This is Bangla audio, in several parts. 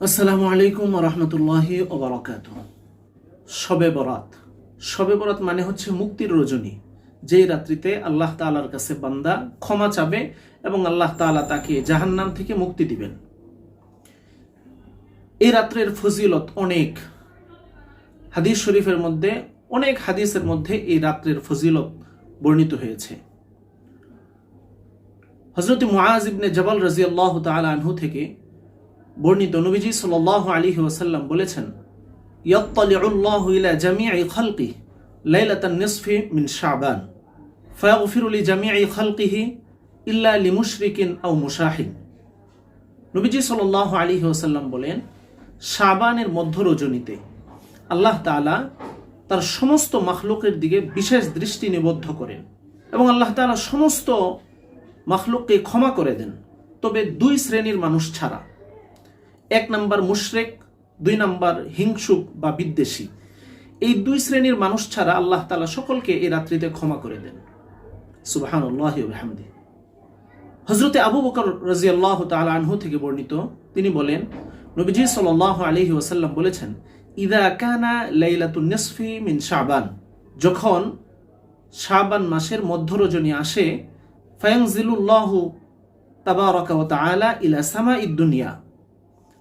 আসসালামু আলাইকুম ওয়া রাহমাতুল্লাহি ওয়া বারাকাতুহু। শবে বরাত। শবে বরাত মানে হচ্ছে মুক্তির রজনী, যেই রাত্রিতে আল্লাহ তাআলার কাছে বান্দা ক্ষমা চাবে এবং আল্লাহ তাআলা তাকে জাহান্নাম থেকে মুক্তি দিবেন। এই রাত্রের ফজিলত অনেক। হাদিস শরীফের মধ্যে, অনেক হাদিসের মধ্যে এই রাত্রের ফজিলত বর্ণিত হয়েছে। হযরত মুআজ ইবনে জাবাল রাদিয়াল্লাহু তাআলা আনহু থেকে বর্ণিত, নবীজি সাল্লাল্লাহু আলাইহি ওয়াসাল্লাম বলেছেন, ইয়াত্তালিউল্লাহু ইলা জামিই খালকিহি লাইলাতান নিসফি মিন শাবান ফায়াগফিরু লিজামিই খালকিহি ইল্লা লিমুশরিকিন আও মুশাহিন। নবীজি সাল্লাল্লাহু আলাইহি ওয়াসাল্লাম বলেন, শাবানের মধ্য রজনীতে আল্লাহ তাআলা তার সমস্ত মাখলুকের দিকে বিশেষ দৃষ্টি নিবদ্ধ করেন এবং আল্লাহ তাআলা সমস্ত মাখলুককে ক্ষমা করে দেন, তবে দুই শ্রেণীর মানুষ ছাড়া। এক নাম্বার মুশরিক, দুই নাম্বার হিংসুক বা বিদ্বেষী। এই দুই শ্রেণীর মানুষ ছাড়া আল্লাহ তাআলা সকলকে এই রাত্রিতে ক্ষমা করে দেন। সুবহানাল্লাহি ওয়া বিহামদিহি। হযরতে আবু বকর রাদিয়াল্লাহু তাআলা আনহু থেকে বর্ণিত, তিনি বলেন, নবীজি সাল্লাল্লাহু আলাইহি ওয়াসাল্লাম বলেছেন, ইযা কানা লাইলাতুন নিসফি মিন শাবান, যখন শাবান মাসের মধ্য রজনী আসে, ফায়ানজিলুল্লাহু তাবারাকা ওয়া তাআলা ইলা সামাইদ দুনিয়া,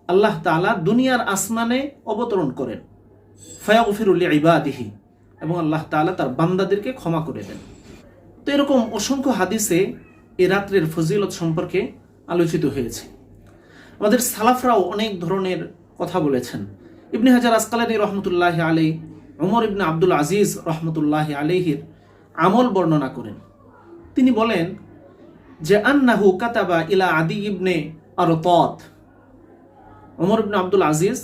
আল্লাহ তাআলা দুনিয়ার আসমানে অবতরণ করেন। ফায়াগফিরু লিইবাদিহি, এবং আল্লাহ তাআলা তার বান্দাদেরকে ক্ষমা করে দেন। তো এরকম অসংখ্য হাদিসে এই রাত্রের ফজিলত সম্পর্কে আলোচিত হয়েছে। আমাদের সালাফরাও অনেক ধরনের কথা বলেছেন। ইবনে হাজার আসকালানী রহমতুল্লাহি আলাইহি ওমর ইবনে আব্দুল আজিজ রহমতুল্লাহি আলাইহির আমল বর্ণনা করেন। তিনি বলেন যে, আন্নাহু কাতাবা ইলা আদি ইবনে আরতাত, ওমর ইবনে আব্দুল আজিজ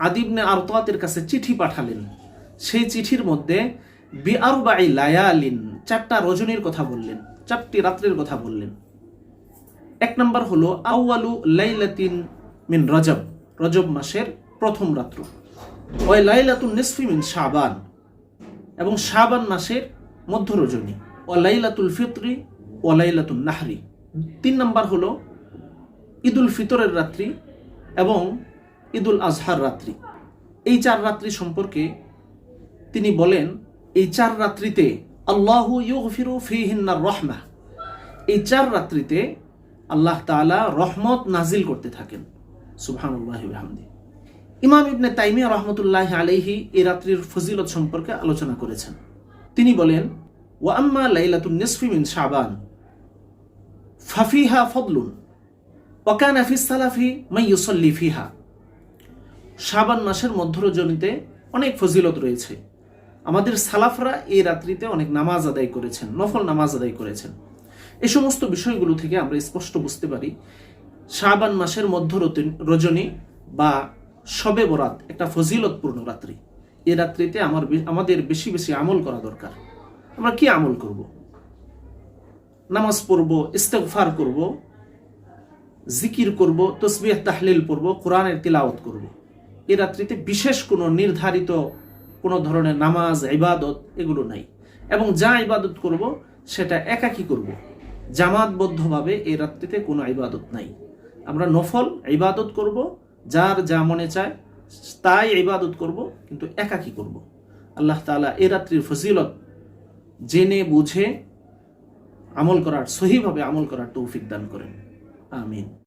আদি ইবনে আরতাতের কাছে চিঠি পাঠালেন। সেই চিঠির মধ্যে বিআরবাই লায়ালিন, 4টা রজনীর কথা বললেন, 4টি রাত্রের কথা বললেন। এক নম্বর হলো আউয়ালু লাইলাতিন মিন রজব, রজব মাসের প্রথম রাত্র, ওয়া লাইলাতুন নিসফি মিন শাবান, এবং শাবান মাসের মধ্য রজনী, ওয়া লাইলাতুল ফিতরি ওয়া লাইলাতুন নাহরি। 3 নম্বর হলো ঈদুল ফিতরের রাত্রি এবং ঈদুল আজহার রাত্রি। এই 4 রাত্রি সম্পর্কে তিনি বলেন, এই 4 রাত্রিতে আল্লাহু ইউগফিরু ফীহিন্নার রাহমাহ, এই 4 রাত্রিতে আল্লাহ তাআলা রহমত নাজিল করতে থাকেন। সুবহানাল্লাহি ওয়া বিহামদিহি। ইমাম ইবনে তাইমিয়া রাহমাতুল্লাহি আলাইহি এই রাত্রির ফজিলত সম্পর্কে আলোচনা করেছেন। তিনি বলেন, ওয়া আম্মা লাইলাতুন নিসফি মিন শাবান ফাফিহা ফাদলুন ওয়া কানা ফিস সালাফি মান ইউসাল্লি ফিহা। শাবান মাসের মধ্য রজনীতে অনেক ফজিলত রয়েছে। আমাদের সালাফরা এই রাত্রিতে অনেক নামাজ আদায় করেছেন, নফল নামাজ আদায় করেছেন। এই সমস্ত বিষয়গুলো থেকে আমরা স্পষ্ট বুঝতে পারি শাবান মাসের মধ্য রজনী বা শবে বরাত একটা ফজিলতপূর্ণ রাত্রি। এই রাত্রিতে আমাদের বেশি বেশি আমল করা দরকার। আমরা কি আমল করব? নামাজ পড়ব, ইস্তেগফার করব, জিকির করব, তাসবিহ তাহলিল পড়ব, কোরআনের তিলাওয়াত করব। এই রাত্রিতে বিশেষ কোনো নির্ধারিত কোনো ধরনের নামাজ, ইবাদত এগুলো নাই, এবং যা ইবাদত করব সেটা একাকী করব। জামাতবদ্ধভাবে এই রাত্রিতে কোনো ইবাদত নাই। আমরা নফল ইবাদত করব, যার যা মনে চায় তাই ইবাদত করব, কিন্তু একাকী করব। আল্লাহ তাআলা এই রাত্রির ফজিলত জেনে বুঝে আমল করার, সহিভাবে আমল করার তৌফিক দান করেন। আমিন।